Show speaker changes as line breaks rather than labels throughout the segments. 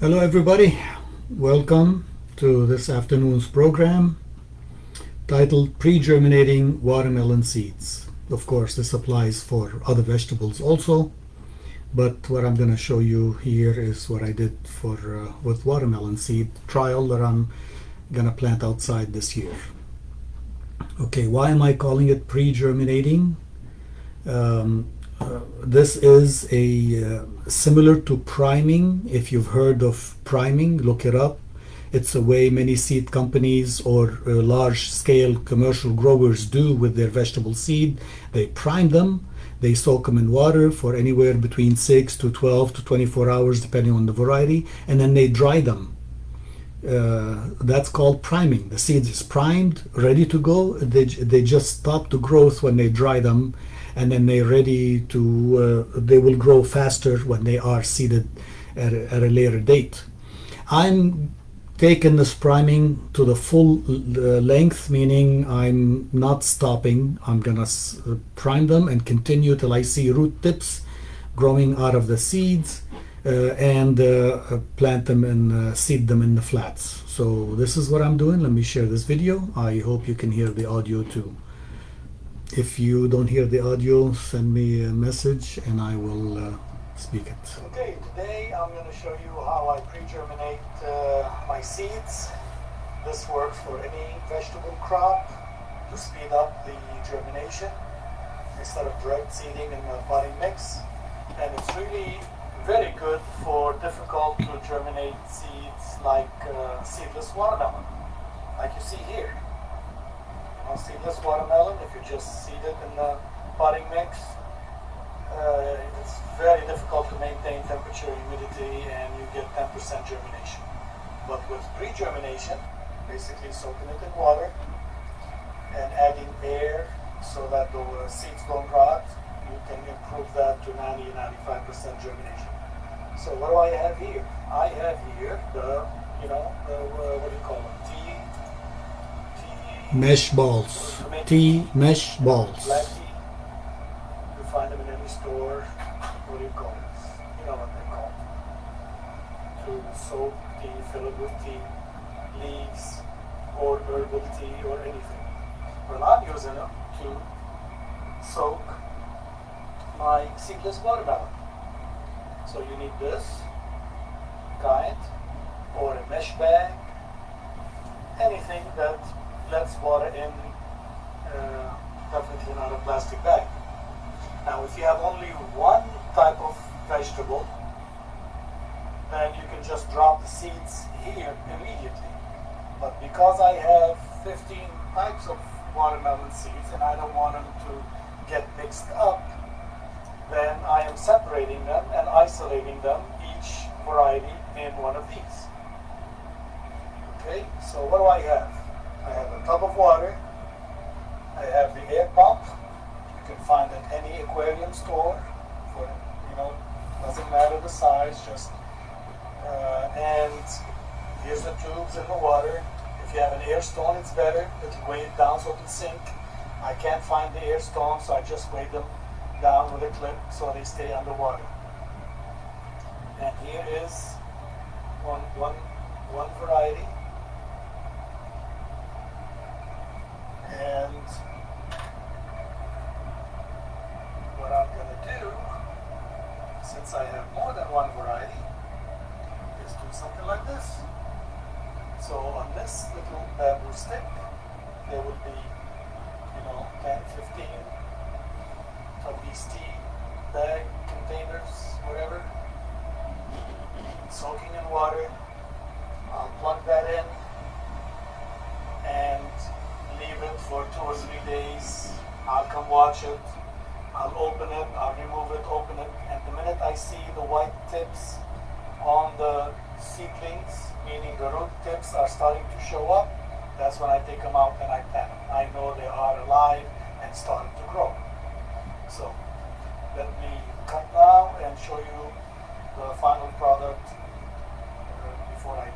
Hello everybody, welcome to this afternoon's program titled Pre-germinating watermelon seeds. Of course, this applies for other vegetables also, but what I'm going to show you here is what I did for with watermelon seed trial that I'm going to plant outside this year. Okay, why am I calling it pre-germinating? This is similar to priming. If you've heard of priming, look it up. It's a way many seed companies or large-scale commercial growers do with their vegetable seed. They prime them, they soak them in water for anywhere between 6 to 12 to 24 hours depending on the variety, and then they dry them. That's called priming. The seed is primed, ready to go. They just stop the growth when they dry them, and then they're ready to, they will grow faster when they are seeded at a later date. I'm taking this priming to the full length, meaning I'm not stopping. I'm gonna prime them and continue till I see root tips growing out of the seeds, and plant them and seed them in the flats. So this is what I'm doing. Let me share this video. I hope you can hear the audio too. If you don't hear the audio, send me a message and I will speak it. Okay, today I'm going to show you how I pre-germinate my seeds. This works for any vegetable crop to speed up the germination instead of direct seeding in the potting mix. And it's really very good for difficult to germinate seeds like seedless watermelon, like you see here. Seedless watermelon, if you just seed it in the potting mix, it's very difficult to maintain temperature, humidity, and you get 10% germination. But with pre-germination, basically soaking it in water and adding air so that the seeds don't rot, you can improve that to 90-95% germination. So what do I have here? I have here the, what do you call them? Mesh balls. Tea mesh balls. Black tea. You find them in any store. What do you call it? You know what they're called. To soak tea, fill it with tea, leaves, or herbal tea, or anything. Well, I'm using them to soak my seedless watermelon. So you need this kind, or a mesh bag, anything that lets water in, definitely not a plastic bag. Now if you have only one type of vegetable, then you can just drop the seeds here immediately. But because I have 15 types of watermelon seeds and I don't want them to get mixed up, then I am separating them and isolating them, each variety in one of these. Okay, so what do I have? I have a tub of water, I have the air pump, you can find at any aquarium store, for, doesn't matter the size, just, and here's the tubes in the water. If you have an air stone, it's better, it'll weigh it down so it can sink. I can't find the air stone, so I just weigh them down with a clip so they stay underwater. And here is one variety. And what I'm going to do, since I have more than one variety, is do something like this. So on this little bamboo stick, there will be, 10, 15 of these tea bag containers, whatever, soaking in water. I'll plug that in and leave it for 2 or 3 days. I'll come watch it. I'll open it, I'll remove it, open it, and the minute I see the white tips on the seedlings, meaning the root tips are starting to show up, that's when I take them out and I plant them. I know they are alive and starting to grow. So let me cut now and show you the final product before I leave.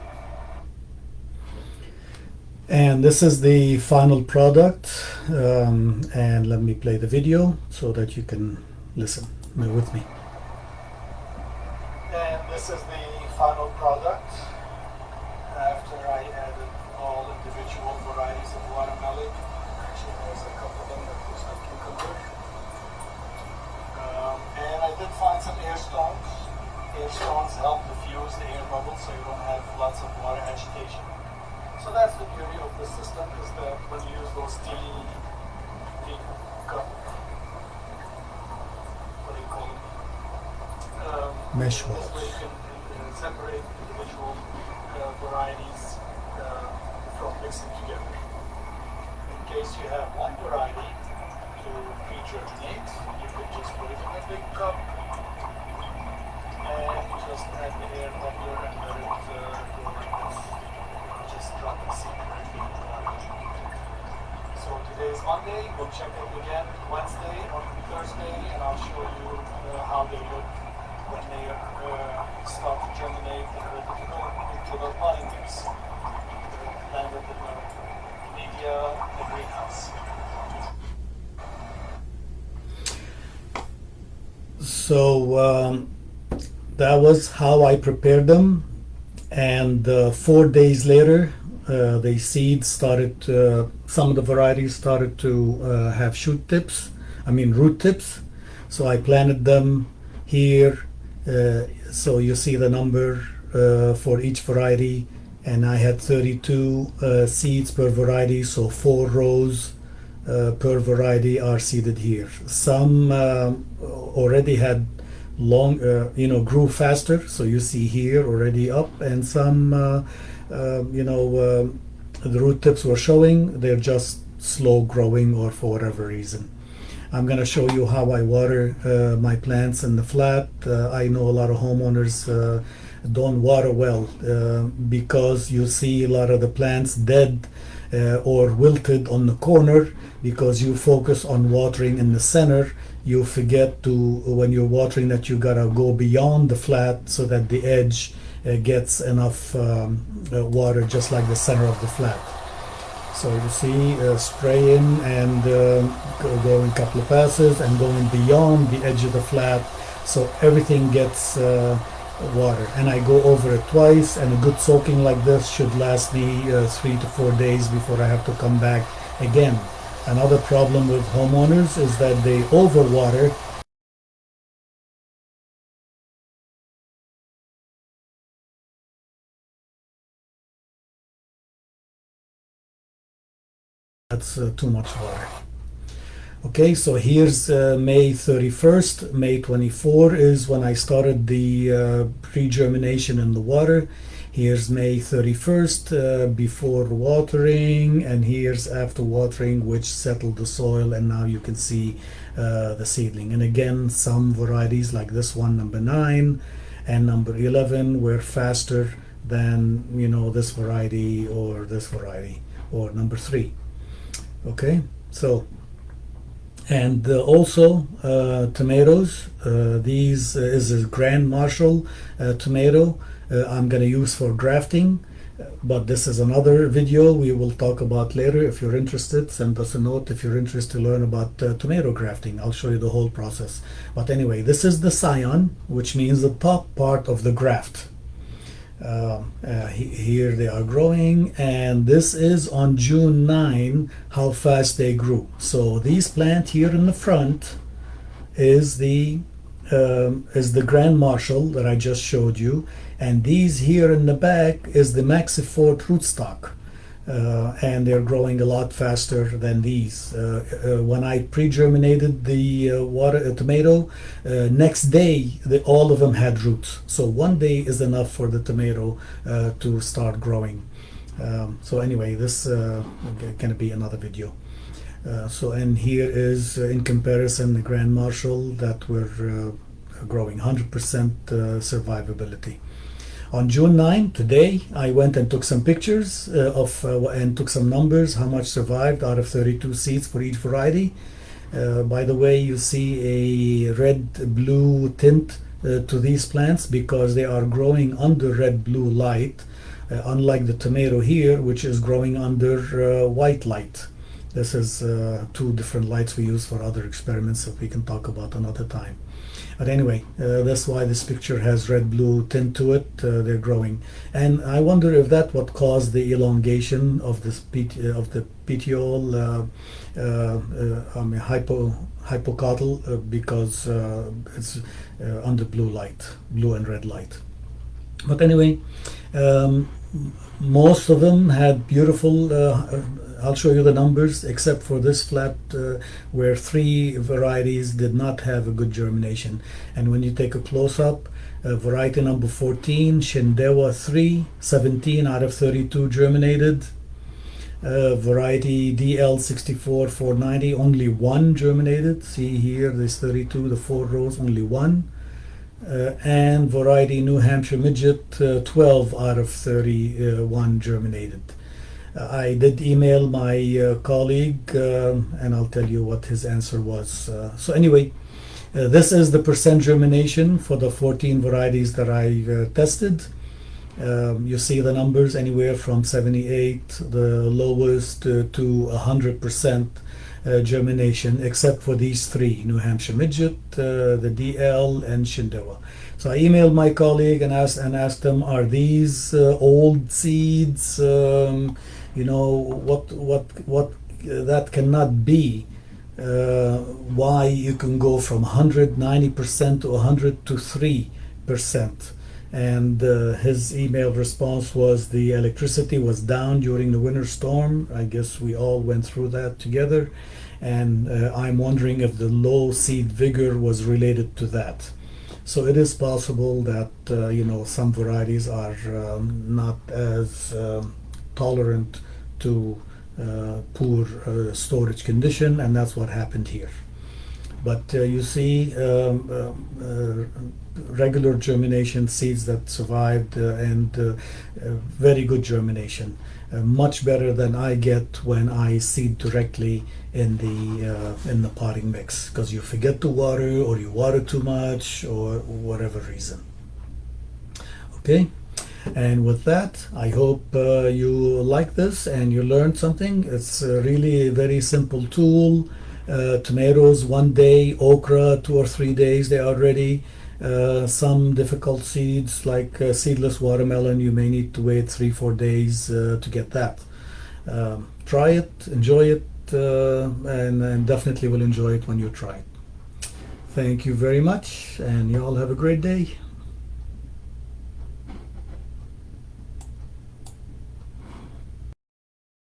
And this is the final product, and let me play the video so that you can listen with me. And this is the final product. Mesh
This way
walls.
you can separate individual varieties from mixing together. In case you have one variety to pre-germinate, you could just put it in a big cup and just add the air bubbler and let it go like this. Just drop the seed directly in the water. So today is Monday, we'll check it again Wednesday or Thursday, and I'll show you how they look when they start to germinate and ready to go into the potting mix landed in the media, the greenhouse.
So that was how I prepared them, and 4 days later the seeds started, some of the varieties started to have root tips. So I planted them here. So you see the number for each variety, and I had 32 seeds per variety, so 4 rows per variety are seeded here. Some already had grew faster, so you see here already up, and some the root tips were showing, they're just slow growing or for whatever reason. I'm going to show you how I water my plants in the flat. I know a lot of homeowners don't water well because you see a lot of the plants dead or wilted on the corner because you focus on watering in the center. You forget to, when you're watering, that you gotta go beyond the flat so that the edge gets enough water, just like the center of the flat. So you see, spraying and going a couple of passes and going beyond the edge of the flat, so everything gets water. And I go over it twice, and a good soaking like this should last me 3 to 4 days before I have to come back again. Another problem with homeowners is that they overwater. That's too much water. Okay, so here's May 31st. May 24 is when I started the pre-germination in the water. Here's May 31st before watering, and here's after watering, which settled the soil, and now you can see the seedling. And again, some varieties like this one, number 9 and number 11, were faster than this variety or this variety or number 3. Okay, so and also tomatoes. These is a Grand Marshal tomato. I'm going to use for grafting, but this is another video we will talk about later. If you're interested, send us a note if you're interested to learn about tomato grafting. I'll show you the whole process. But anyway, this is the scion, which means the top part of the graft. Here they are growing, and this is on June 9 how fast they grew. So these plant here in the front is the Grand Marshal that I just showed you, and these here in the back is the Maxifort rootstock. And they're growing a lot faster than these. When I pre-germinated the tomato, next day all of them had roots. So 1 day is enough for the tomato to start growing. So anyway, this is going to be another video. And here is in comparison the Grand Marshal that were growing 100% survivability. On June 9, today, I went and took some pictures and took some numbers, how much survived out of 32 seeds for each variety. By the way, you see a red-blue tint to these plants because they are growing under red-blue light, unlike the tomato here, which is growing under white light. This is 2 different lights we use for other experiments that we can talk about another time. But anyway, that's why this picture has red-blue tint to it. They're growing, and I wonder if that what caused the elongation of this petiole, hypocotyl, because it's under blue and red light. But anyway, most of them had beautiful I'll show you the numbers, except for this flat where 3 varieties did not have a good germination. And when you take a close-up, variety number 14, Shendewa 3, 17 out of 32 germinated. Variety DL64 490, only 1 germinated. See here, there's 32, the 4 rows, only 1. And variety New Hampshire Midget, 12 out of 31 germinated. I did email my colleague, and I'll tell you what his answer was. So anyway, this is the percent germination for the 14 varieties that I tested. You see the numbers anywhere from 78, the lowest, to 100% germination, except for these 3, New Hampshire Midget, the DL, and Shendewa. So I emailed my colleague and asked them, are these old seeds? What that cannot be. Why you can go from 190% to 100 to 3%. And his email response was the electricity was down during the winter storm. I guess we all went through that together. And I'm wondering if the low seed vigor was related to that. So it is possible that some varieties are not as tolerant to poor storage condition, and that's what happened here. But you see regular germination seeds that survived, and very good germination, much better than I get when I seed directly in the potting mix, because you forget to water, or you water too much, or whatever reason. Okay, and with that, I hope you like this and you learned something. It's really a very simple tool. Tomatoes 1 day, okra 2 or 3 days, they are ready. Some difficult seeds like seedless watermelon, you may need to wait 3-4 days to get that. Try it, enjoy it, and definitely will enjoy it when you try it. Thank you very much, and you all have a great day.